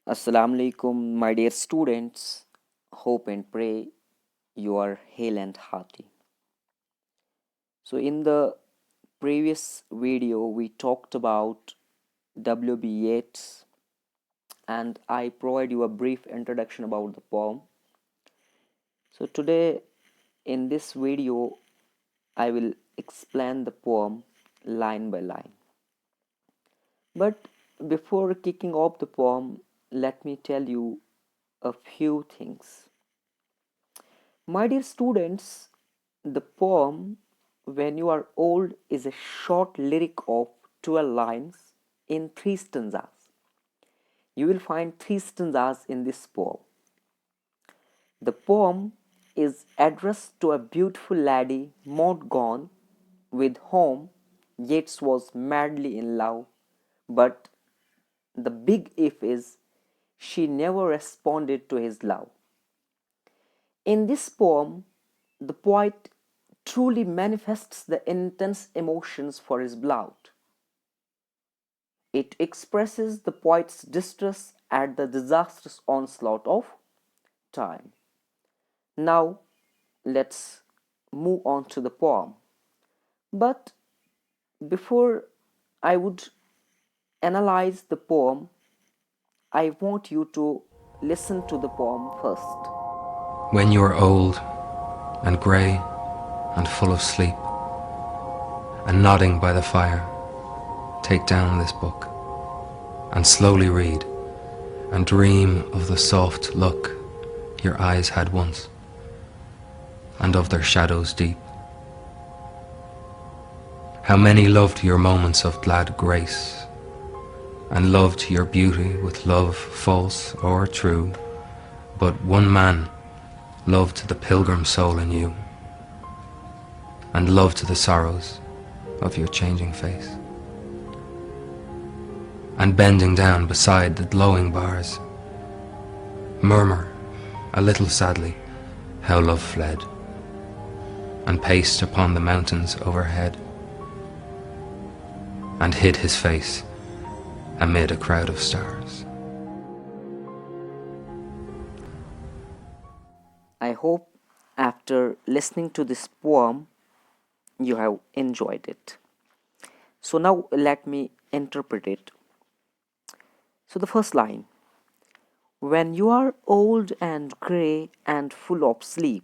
Assalamu alaikum, my dear students. Hope and pray you are hale and hearty. So, in the previous video, we talked about W.B. Yeats and I provide you a brief introduction about the poem. So, today in this video, I will explain the poem line by line. But before kicking off the poem, let me tell you a few things. My dear students, the poem When You Are Old is a short lyric of 12 lines in 3 stanzas. You will find 3 stanzas in this poem. The poem is addressed to a beautiful lady not gone, with whom Yeats was madly in love, but the big if is she never responded to his love. In this poem, the poet truly manifests the intense emotions for his beloved. It expresses the poet's distress at the disastrous onslaught of time. Now, let's move on to the poem. But before I would analyze the poem, I want you to listen to the poem first. When you are old and grey and full of sleep and nodding by the fire, take down this book and slowly read and dream of the soft look your eyes had once and of their shadows deep. How many loved your moments of glad grace and loved your beauty with love false or true, but one man loved the pilgrim soul in you and loved the sorrows of your changing face. And bending down beside the glowing bars, murmur a little sadly how love fled and paced upon the mountains overhead and hid his face amid a crowd of stars. I hope after listening to this poem, you have enjoyed it. So now let me interpret it. So the first line, when you are old and grey and full of sleep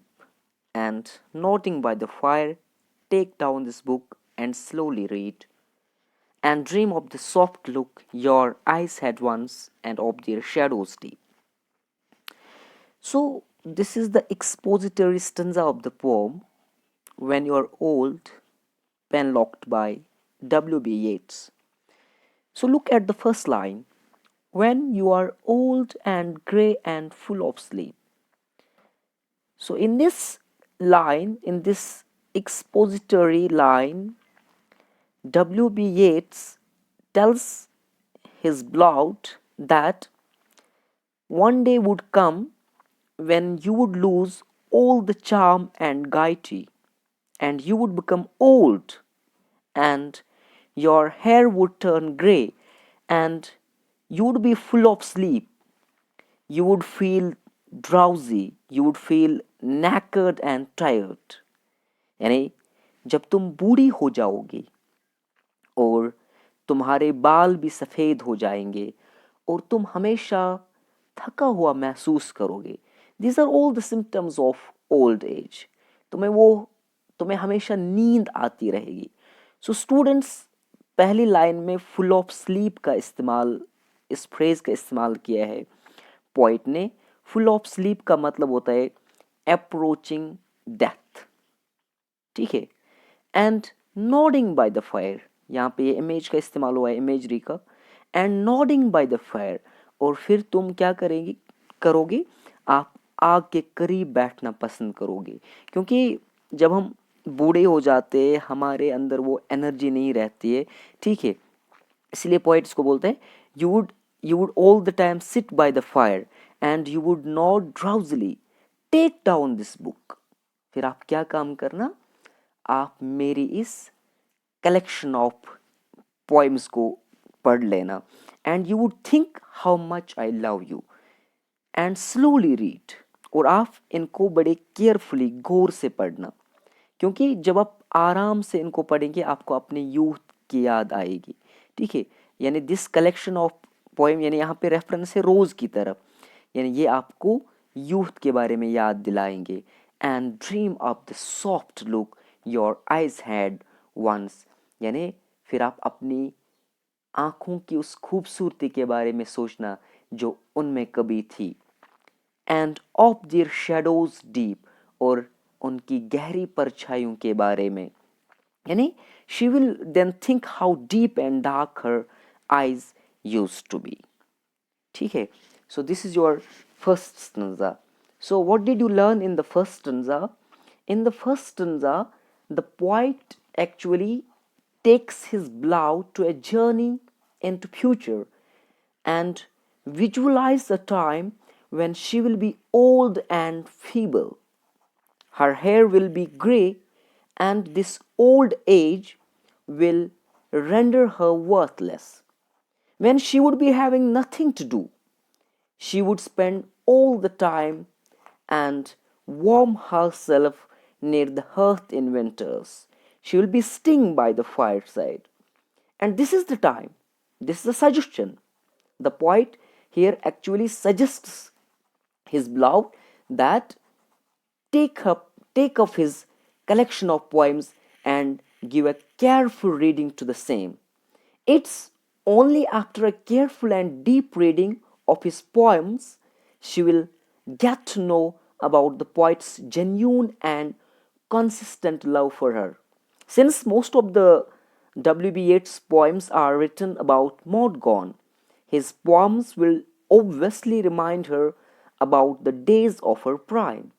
and nodding by the fire, take down this book and slowly read and dream of the soft look your eyes had once and of their shadows deep. So this is the expository stanza of the poem When You Are Old, penlocked by W.B. Yeats. So look at the first line, when you are old and grey and full of sleep. So in this line, in this expository line, W.B. Yeats tells his beloved that one day would come when you would lose all the charm and gaiety, and you would become old, and your hair would turn grey, and you would be full of sleep. You would feel drowsy, you would feel knackered and tired. यानी जब तुम बूढ़ी हो जाओगी और तुम्हारे बाल भी सफ़ेद हो जाएंगे और तुम हमेशा थका हुआ महसूस करोगे. These are all the symptoms of old age. तुम्हें हमेशा नींद आती रहेगी. So students, पहली लाइन में full of sleep का इस्तेमाल, इस फ्रेज का इस्तेमाल किया है पोइट ने. फुल ऑफ स्लीप का मतलब होता है अप्रोचिंग डेथ. ठीक है. And nodding by the fire, यहाँ पे ये इमेज का इस्तेमाल हुआ है, इमेजरी का. And nodding by the fire, और फिर तुम क्या करोगे, आप आग के करीब बैठना पसंद करोगे. क्योंकि जब हम बूढ़े हो जाते हैं हमारे अंदर वो एनर्जी नहीं रहती है. ठीक है. इसलिए पोइट्स को बोलते हैं you would all the time sit by the fire and you would nod drowsily. Take down this book. फिर आप क्या काम करना, आप मेरी इस कलेक्शन ऑफ पोइम्स को पढ़ लेना. and you would think how much I love you, and slowly read. और आप इनको बड़े केयरफुली गौर से पढ़ना, क्योंकि जब आप आराम से इनको पढ़ेंगे आपको अपने यूथ की याद आएगी। ठीक है, यानी दिस कलेक्शन ऑफ पोएम, यानी यहाँ पे रेफरेंस है रोज की तरफ, यानी ये आपको यूथ के बारे में याद दिलाएंगे। And dream of the soft look your eyes had once, यानी फिर आप अपनी आंखों की उस खूबसूरती के बारे में सोचना जो उनमें कभी थी। And of their shadows deep, और उनकी गहरी परछाइयों के बारे में, यानी she will then think how deep and dark her eyes used to be. ठीक है, so this is your first stanza. So what did you learn in the first stanza? In the first stanza, the poet actually takes his beloved to a journey into future and visualize a time when she will be old and feeble. Her hair will be gray, and this old age will render her worthless. When she would be having nothing to do, she would spend all the time and warm herself near the hearth in winters. She will be sitting by the fireside. And this is the time, this is a suggestion. The poet here actually suggests his beloved that take up his collection of poems and give a careful reading to the same. It's only after a careful and deep reading of his poems she will get to know about the poet's genuine and consistent love for her. Since most of the W.B. Yeats poems are written about Maud Gonne, his poems will obviously remind her about the days of her prime.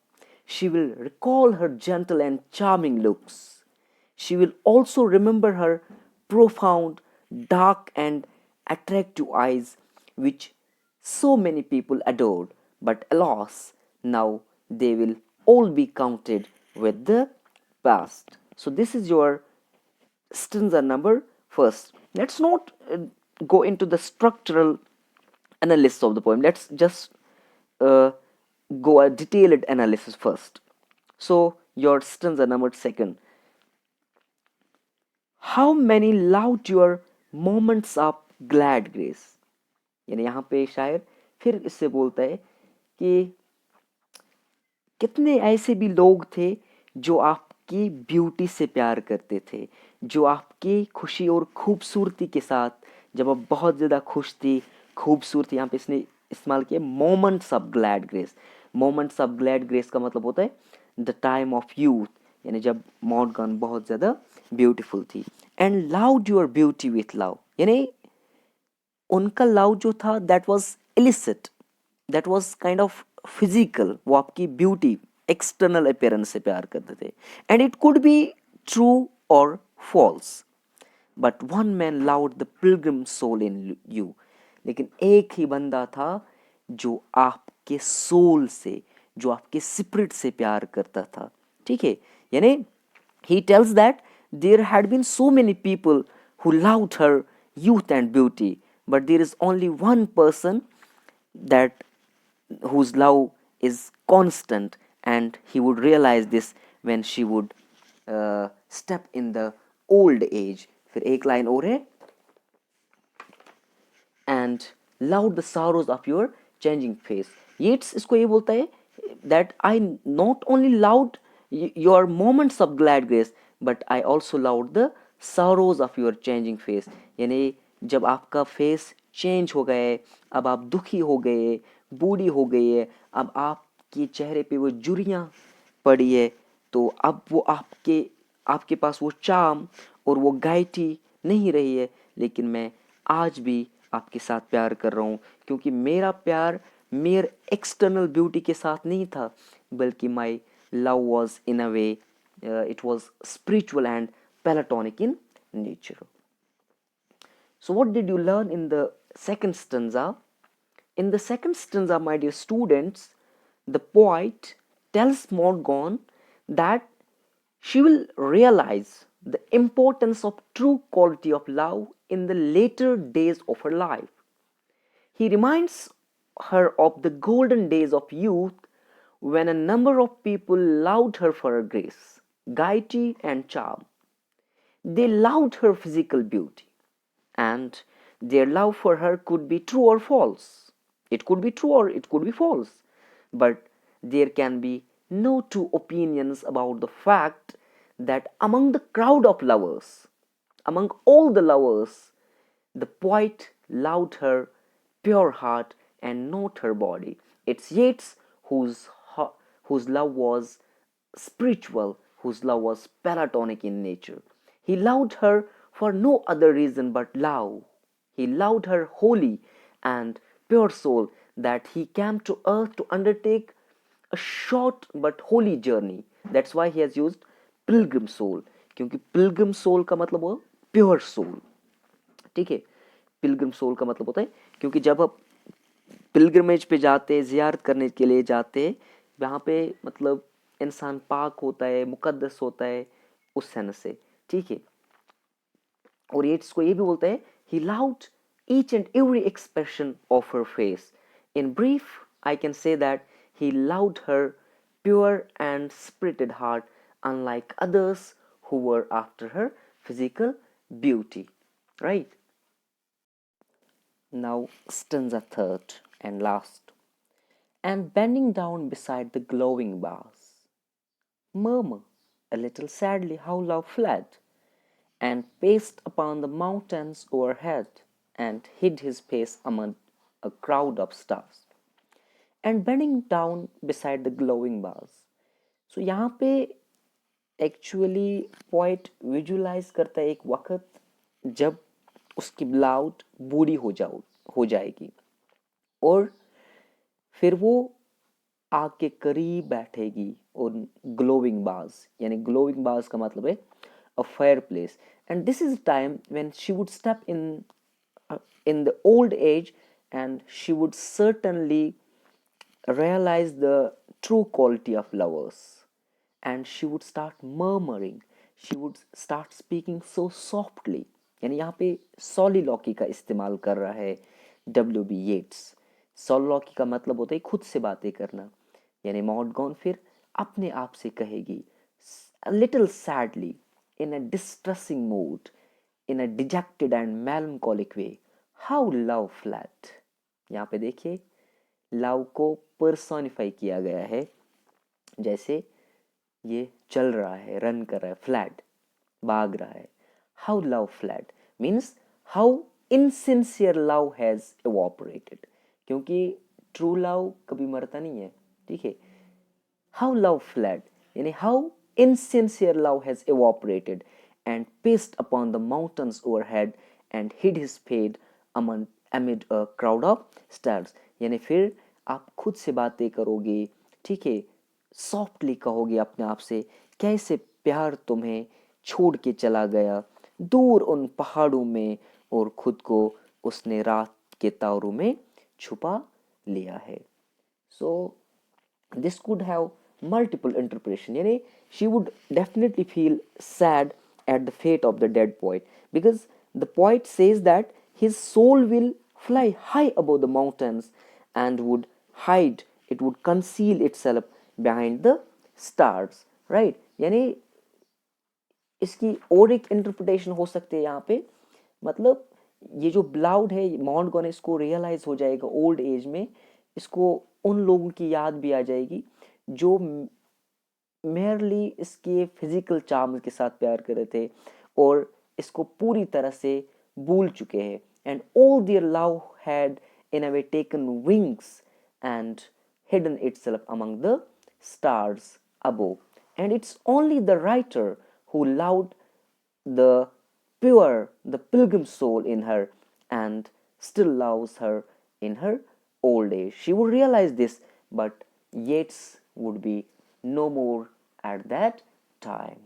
She will recall her gentle and charming looks. She will also remember her profound, dark, and attractive eyes, which so many people adored. But alas, now they will all be counted with the past. So, this is your stanza number first. Let's not go into the structural analysis of the poem. Let's just uh, go a detailed analysis first. So your stanza number second. How many loved your moments of glad grace? यानी यहाँ पे शायर फिर इससे बोलता है कि कितने ऐसे भी लोग थे जो आपकी ब्यूटी से प्यार करते थे, जो आपकी खुशी और खूबसूरती के साथ, जब आप बहुत ज़्यादा खुश थी, खूबसूरती, यहाँ पे इसने इस्तेमाल किया moments of glad grace. Moments of glad grace का मतलब होता है द टाइम ऑफ यूथ, यानी जब मॉड गॉन बहुत ज़्यादा ब्यूटीफुल थी। And loved your beauty with love, यानी उनका लव जो था that was illicit, that was kind of physical, वो आपकी ब्यूटी एक्सटर्नल अपीयरेंस से प्यार करते थे। And it could be true और false, but one man loved the pilgrim soul in you, लेकिन एक ही बंदा था जो आपके सोल से, जो आपके स्पिरिट से प्यार करता था। ठीक है, यानी he tells that there had been so many people who loved her youth and beauty, but there is only one person that whose love is constant, and he would realize this when she would step in the old age. फिर एक line और है, and loved the sorrows of your changing face. Yeats इसको ये बोलता है that I not only loved your moments of glad grace, but I also loved the sorrows of your changing face. यानी जब आपका फेस चेंज हो गए, अब आप दुखी हो गए, बूढ़ी हो गई है, अब आपके चेहरे पे वो जुरियाँ पड़ी है, तो अब वो आपके आपके पास वो चार्म और वो गाइटी नहीं रही है, लेकिन मैं आज भी आपके साथ प्यार कर रहा हूँ, क्योंकि मेरा प्यार मेरे एक्सटर्नल ब्यूटी के साथ नहीं था, बल्कि my love was in a way, it was spiritual and platonic in nature. So what did you learn in the second stanza? In the second stanza, my dear students, the poet tells Morgan that she will realize the importance of true quality of love in the later days of her life. He reminds her of the golden days of youth when a number of people loved her for her grace, gaiety, and charm. They loved her physical beauty, and their love for her could be true or false. It could be true or it could be false. But there can be no two opinions about the fact that among the crowd of lovers, among all the lovers, the poet loved her pure heart and not her body. It's Yeats whose love was spiritual, whose love was platonic in nature. He loved her for no other reason but love. He loved her holy and pure soul that he came to earth to undertake a short but holy journey. That's why he has used pilgrim soul, क्योंकि pilgrim soul का मतलब हुआ pure soul. ठीक है, Pilgrim soul का मतलब होता है क्योंकि जब आप पिलग्रिमेज पे जाते हैं, जियारत करने के लिए जाते हैं, वहाँ पे मतलब इंसान पाक होता है, मुकद्दस होता है उस सेंस से. ठीक है, और ये इसको ये भी बोलते हैं ही loud each and every expression of her face. In brief, I can say that he loved her pure and spirited heart, unlike others who were after her physical beauty. Right? Now, stanza third and last. And bending down beside the glowing bars, murmur a little sadly how love fled, and paced upon the mountains overhead, and hid his face among a crowd of stars. And bending down beside the glowing bars. So यहाँ पे actually poet visualise करता है एक वक्त जब उसकी beloved बूढ़ी हो जाएगी और फिर वो आग के करीब बैठेगी और ग्लोइंग बार्स, यानी ग्लोइंग बार्स का मतलब है a fireplace, and this is the time when she would step in the old age, and she would certainly realize the true quality of lovers, and she would start murmuring, she would start speaking so softly. यानी यहाँ पे सॉलिलॉकी का इस्तेमाल कर रहा है W.B. येट्स. सॉलिलॉकी का मतलब होता है खुद से बातें करना, यानी मॉडगॉन फिर अपने आप से कहेगी little sadly, in a distressing mood, in a dejected and melancholic way, how love fled. यहाँ पे देखिए लव को पर्सोनिफाई किया गया है, जैसे ये चल रहा है, रन कर रहा है, फ्लैड भाग रहा है. How love fled means how insincere love has evaporated, क्योंकि ट्रू लव कभी मरता नहीं है. ठीक है, how love fled यानी how insincere love has evaporated and paced upon the mountains overhead and hid his fate amid a crowd of stars. यानी फिर आप खुद से बातें करोगे, ठीक है, सॉफ्टली कहोगे अपने आप से कैसे प्यार तुम्हें छोड़ के चला गया दूर उन पहाड़ों में और खुद को उसने रात के तारों में छुपा लिया है. So this could have multiple interpretation. यानी she would definitely feel sad at the fate of the dead poet, because the poet says that his soul will fly high above the mountains and would hide, it would conceal itself behind the stars. Right? यानी इसकी और एक interpretation हो सकती है यहाँ पे, मतलब ये जो ब्लाउड है मॉन्टगॉन इसको रियलाइज हो जाएगा ओल्ड एज में, इसको उन लोगों की याद भी आ जाएगी जो मेयरली इसके फिजिकल चार्म के साथ प्यार कर रहे थे और इसको पूरी तरह से भूल चुके हैं. And all their love had in a way taken wings and hidden itself among the stars above. And it's only the writer who loved the pure, the pilgrim soul in her and still loves her in her old age. She would realize this, but Yeats would be no more at that time.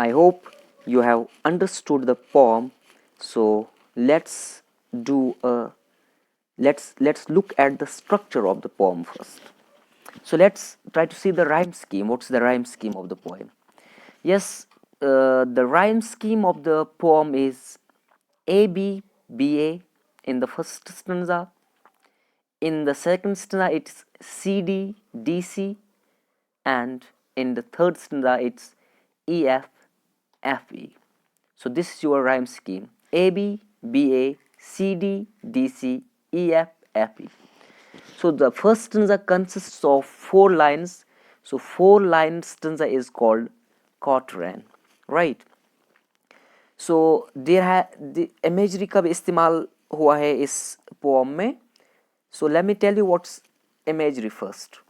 I hope you have understood the poem. So let's do a let's look at the structure of the poem first. So let's try to see the rhyme scheme. What's the rhyme scheme of the poem? Yes, the rhyme scheme of the poem is A B B A in the first stanza. In the second stanza, it's CD, DC, and in the third stanza, it's EF, FE. So this is your rhyme scheme: AB, BA, CD, DC, EF, FE. So the first stanza consists of 4 lines. So 4-line stanza is called quatrain, right? सो देर है imagery का भी इस्तेमाल हुआ है इस poem में. So let me tell you what's imagery first.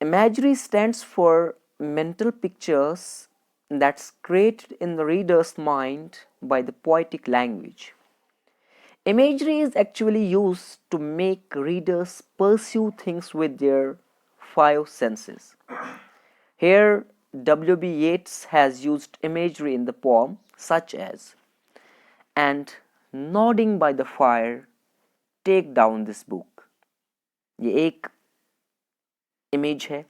Imagery stands for mental pictures that's created in the reader's mind by the poetic language. Imagery is actually used to make readers pursue things with their 5 senses. Here, W.B. Yeats has used imagery in the poem, such as, and nodding by the fire, take down this book. ये एक image है.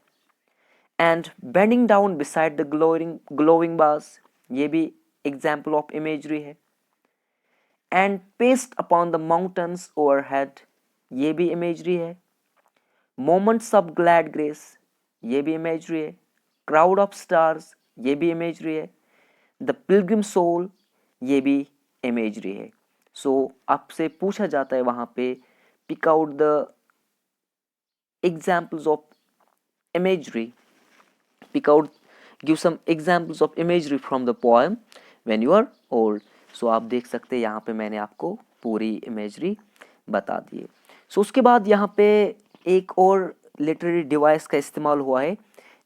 And bending down beside the glowing bars, ये भी example of imagery है. And paced upon the mountains overhead, ये भी imagery है. Moments of glad grace, ये भी इमेजरी है. क्राउड ऑफ स्टार्स, ये भी इमेजरी है. द पिलग्रिम सोल, ये भी इमेजरी है. सो आपसे पूछा जाता है वहां पे pick out the examples of imagery, give some examples of imagery from the poem when you are old. So आप देख सकते हैं यहाँ पे मैंने आपको पूरी इमेजरी बता दी है. So उसके बाद यहाँ पे एक और लिटरेरी डिवाइस का इस्तेमाल हुआ है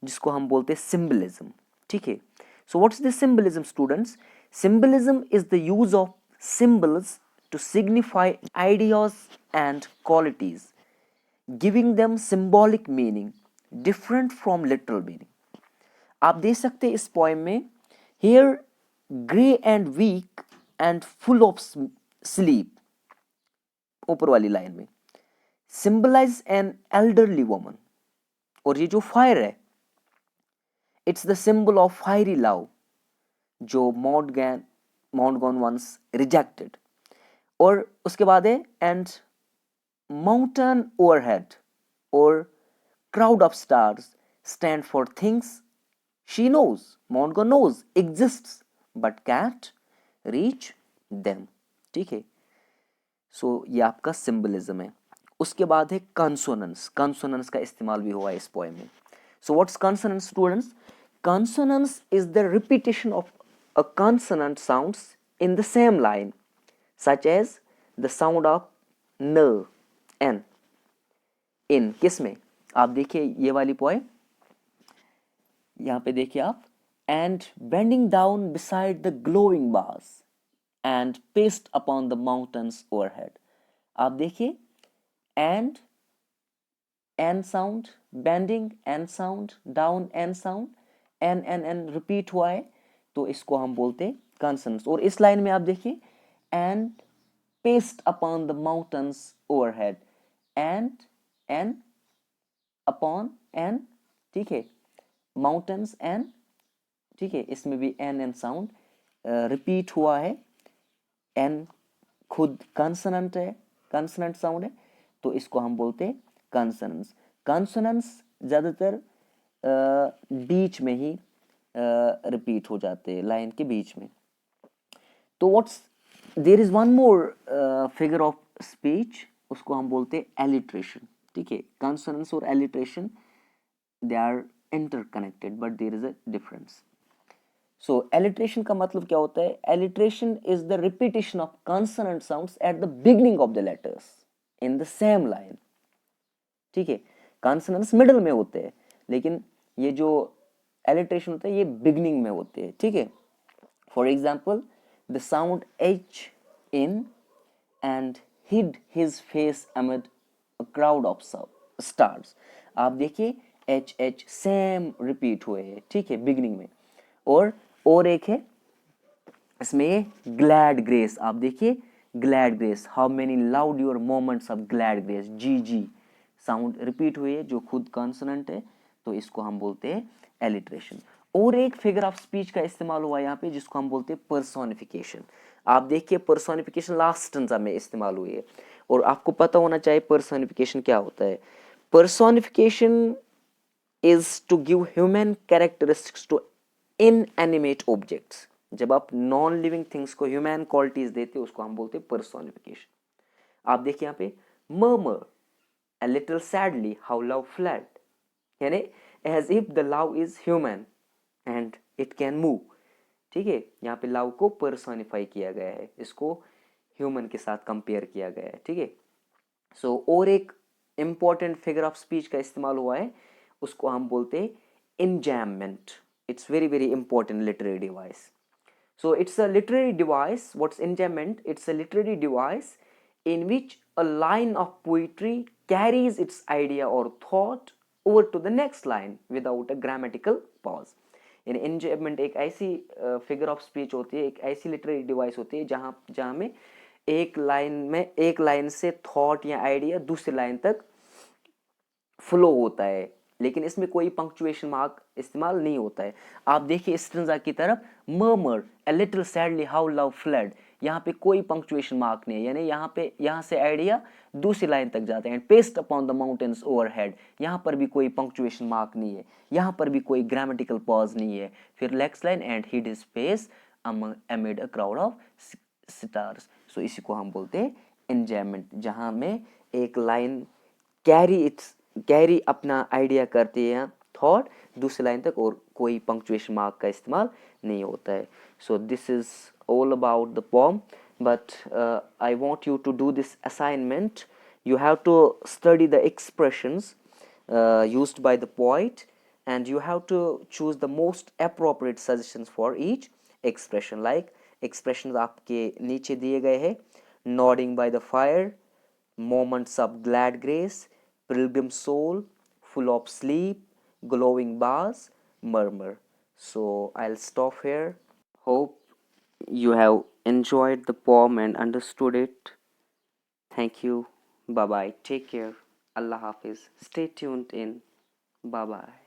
जिसको हम बोलते हैं सिंबलिज्म. ठीक है. So what's the symbolism, students? Symbolism is the use of symbols to signify ideas and qualities, giving them symbolic meaning different from literal meaning. आप देख सकते हैं इस पोएम में, here grey and weak and full of sleep, ऊपर वाली line में symbolize an elderly woman. और ये जो फायर है, it's the symbol of fiery love जो मॉन्टगॉन वंस रिजेक्टेड. और उसके बाद है and mountain overhead or crowd of stars stand for things she knows, Montgomery knows exists but can't reach them. ठीक है. सो ये आपका सिंबलिज्म है. उसके बाद है कंसोनेंस. कंसोनेंस का इस्तेमाल भी हुआ है इस पोएम में. So what's consonance, students? Consonance is the repetition of a consonant sounds in the same line, such as the sound of n, N, in. किस में? आप देखिए ये वाली पोएम, यहां पे देखिए आप, and bending down beside the glowing bars and paced upon the mountains overhead. आप देखिए and N sound, bending N sound, down N sound, N repeat हुआ है, तो इसको हम बोलते हैं कंसोनेंस. और इस लाइन में आप देखिए and paced upon the mountains overhead, and upon N. ठीक है. Mountains N. ठीक है. इसमें भी एन साउंड रिपीट हुआ है. एन खुद कंसोनेंट है, कंसोनेंट साउंड है, तो इसको हम बोलते हैं कंसोनेंस. कंसोनेंस ज्यादातर बीच में ही रिपीट हो जाते हैं, लाइन के बीच में. तो what's, there is one more figure of speech, उसको हम बोलते हैं एलिट्रेशन. ठीक है. कंसोनेंस और alliteration they are interconnected but there is a difference. So alliteration का मतलब क्या होता है? Alliteration is the repetition of consonant sounds at the beginning of the letters in the same line. ठीक है. कंसोनेंट्स मिडिल में होते हैं, लेकिन ये जो एलिट्रेशन होता है ये बिगिनिंग में होते हैं. ठीक है. For example, the sound H in and hid his face amid a crowd of stars. आप देखिए एच सेम रिपीट हुए हैं. ठीक है. बिगिनिंग में. और एक है इसमें ग्लैड ग्रेस. आप देखिए glad grace, how many loud your moments of glad grace, G sound repeat हुई है जो खुद कॉन्सोनेंट है, तो इसको हम बोलते हैं एलिट्रेशन. और एक फिगर ऑफ स्पीच का इस्तेमाल हुआ यहाँ पे जिसको हम बोलते हैं पर्सोनिफिकेशन। आप देखिए पर्सोनिफिकेशन लास्ट स्टेंजा में इस्तेमाल हुई है, और आपको पता होना चाहिए पर्सोनिफिकेशन क्या होता है। Personification is to give human characteristics to inanimate objects. जब आप नॉन लिविंग थिंग्स को ह्यूमन क्वालिटीज देते हो उसको हम बोलते हैं पर्सोनिफिकेशन। आप देखिए यहाँ पे murmur a little sadly how love fled, यानी as if the love is human and it can move। ठीक है, यहाँ पे लव को पर्सोनिफाई किया गया है, इसको ह्यूमन के साथ कंपेयर किया गया है। ठीक है, सो और एक इंपॉर्टेंट फिगर ऑफ स्पीच का इस्तेमाल हुआ है, उसको हम बोलते हैं enjambment. It's very very important literary device. So it's a literary device. What's enjambment? It's a literary device in which a line of poetry carries its idea or thought over to the next line without a grammatical pause. यानी enjambment एक ऐसी figure of speech होती है, एक ऐसी literary device होती है जहाँ में एक लाइन से थॉट या आइडिया दूसरी लाइन तक फ्लो होता है, लेकिन इसमें कोई पंक्चुएशन मार्क इस्तेमाल नहीं होता है। आप देखिए इस स्टेंजा की तरफ murmur a little sadly how love fled, यहाँ पे कोई पंक्चुएशन मार्क नहीं है, यानी यहाँ से आइडिया दूसरी लाइन तक जाते हैं। Paste upon the mountains overhead, यहाँ पर भी कोई पंक्चुएशन मार्क नहीं है, यहाँ पर भी कोई ग्रामेटिकल पॉज नहीं है। फिर next line and hid his face amid a crowd of stars। So इसी को हम बोलते हैं एंजॉयमेंट, जहाँ में एक लाइन कैरी अपना आइडिया करती है थॉट दूसरी लाइन तक, और कोई पंक्चुएशन मार्क का इस्तेमाल नहीं होता है। So this is all about the poem, but I want you to do this assignment. You have to study the expressions used by the poet, and you have to choose the most appropriate suggestions for each expression. Like expressions आपके नीचे दिए गए हैं: nodding by the fire, moments of glad grace, pilgrim soul, full of sleep, glowing bars, murmur. So I'll stop here. Hope you have enjoyed the poem and understood it. Thank you. Bye bye. Take care. Allah Hafiz. Stay tuned in. Bye bye.